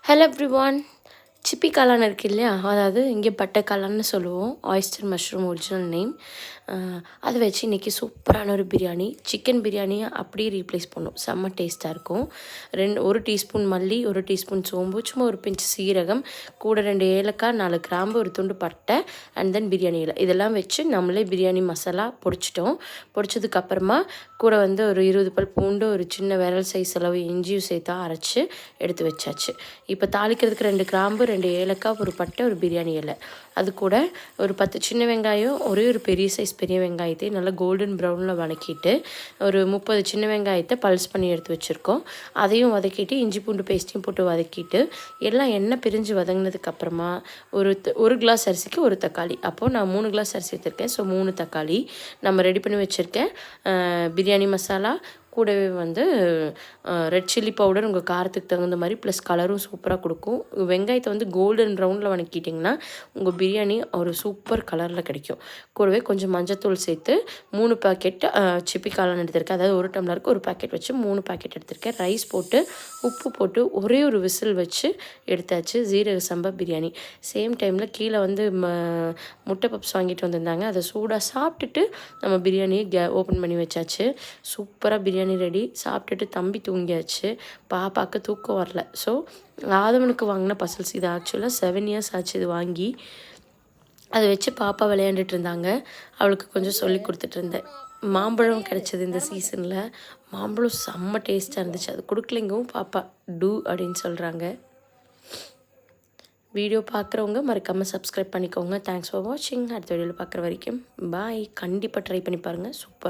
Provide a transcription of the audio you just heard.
Hello everyone. சிப்பி காளான் இருக்குது இல்லையா, அதாவது இங்கே பட்டை காளான்னு சொல்லுவோம், ஆயிஸ்டர் மஷ்ரூம் ஒரிஜினல் நேம். அதை வச்சு இன்றைக்கி சூப்பரான ஒரு பிரியாணி, சிக்கன் பிரியாணியை அப்படியே ரீப்ளேஸ் பண்ணும். செம்ம டேஸ்ட்டாக இருக்கும். ஒரு டீஸ்பூன் மல்லி, ஒரு டீஸ்பூன் சோம்பு, சும்மா ஒரு பிஞ்சு சீரகம், கூட 2 ஏலக்காய், 4 கிராம்பு, ஒரு துண்டு பட்டை, அண்ட் தென் பிரியாணி இலை, இதெல்லாம் வச்சு நம்மளே பிரியாணி மசாலா பொடிச்சிட்டோம். பொடிச்சதுக்கப்புறமா கூட ஒரு 20 பல் பூண்டு, ஒரு சின்ன விரல் சைஸ் அளவு இஞ்சியும் சேர்த்தா அரைச்சி எடுத்து வச்சாச்சு. இப்போ தாளிக்கிறதுக்கு 2 கிராம்பு, 2 ஏலக்காய், ஒரு பட்டை, ஒரு பிரியாணி இலை, அது கூட ஒரு 10 சின்ன வெங்காயம், ஒரே ஒரு பெரிய சைஸ் பெரிய வெங்காயத்தை நல்லா கோல்டன் ப்ரௌனில் வதக்கிட்டு, ஒரு 30 சின்ன வெங்காயத்தை பல்ஸ் பண்ணி எடுத்து வச்சுருக்கோம். அதையும் வதக்கிட்டு இஞ்சி பூண்டு பேஸ்ட்டையும் போட்டு வதக்கிட்டு எல்லாம் எண்ணெய் பிரிஞ்சு வதங்கினதுக்கப்புறமா ஒரு கிளாஸ் அரிசிக்கு ஒரு தக்காளி, அப்போது நான் 3 கிளாஸ் அரிசி எடுத்திருக்கேன். ஸோ 3 தக்காளி நம்ம ரெடி பண்ணி வச்சுருக்கேன். பிரியாணி மசாலா கூடவே ரெட் சில்லி பவுடர் உங்கள் காரத்துக்கு தகுந்த மாதிரி, ப்ளஸ் கலரும் சூப்பராக கொடுக்கும். வெங்காயத்தை கோல்டன் ப்ரௌனில் வதக்கிட்டிங்கன்னா உங்கள் பிரியாணி ஒரு சூப்பர் கலரில் கிடைக்கும். கூடவே கொஞ்சம் மஞ்சத்தூள் சேர்த்து 3 பாக்கெட் சிப்பி காளான் எடுத்திருக்கேன். அதாவது 1 டம்ளருக்கு 1 பாக்கெட் வச்சு 3 பாக்கெட் எடுத்திருக்கேன். ரைஸ் போட்டு உப்பு போட்டு ஒரே ஒரு விசில் வச்சு எடுத்தாச்சு. ஜீரக சம்பா பிரியாணி. சேம் டைமில் கீழே முட்டை பப்ஸ் வாங்கிட்டு வந்திருந்தாங்க. அதை சூடாக சாப்பிட்டுட்டு நம்ம பிரியாணியை ஓப்பன் பண்ணி வச்சாச்சு. சூப்பராக பிரியாணி ரெடி. சாப்பிட்டுட்டு தம்பி தூங்கியாச்சு. பாப்பாவுக்கு தூக்கம் வரல. ஸோ ஆதவனுக்கு வாங்கின பசல்ஸ் இது ஆக்சுவலாக 7 இயர்ஸ் ஆச்சு இது வாங்கி. அதை வச்சு பாப்பா விளையாண்டுட்டு இருந்தாங்க. அவளுக்கு கொஞ்சம் சொல்லி கொடுத்துட்டு இருந்தேன். மாம்பழம் கிடச்சிது இந்த சீசனில். மாம்பழம் செம்ம டேஸ்ட்டாக இருந்துச்சு. அது கொடுக்கலைங்கவும் பாப்பா டூ அப்படின்னு சொல்கிறாங்க. வீடியோ பார்க்குறவங்க மறக்காமல் சப்ஸ்கிரைப் பண்ணிக்கோங்க. தேங்க்ஸ் ஃபார் வாட்சிங். அடுத்த வீடியோவில் பார்க்குற வரைக்கும் பாய். கண்டிப்பாக ட்ரை பண்ணி பாருங்கள். சூப்பராக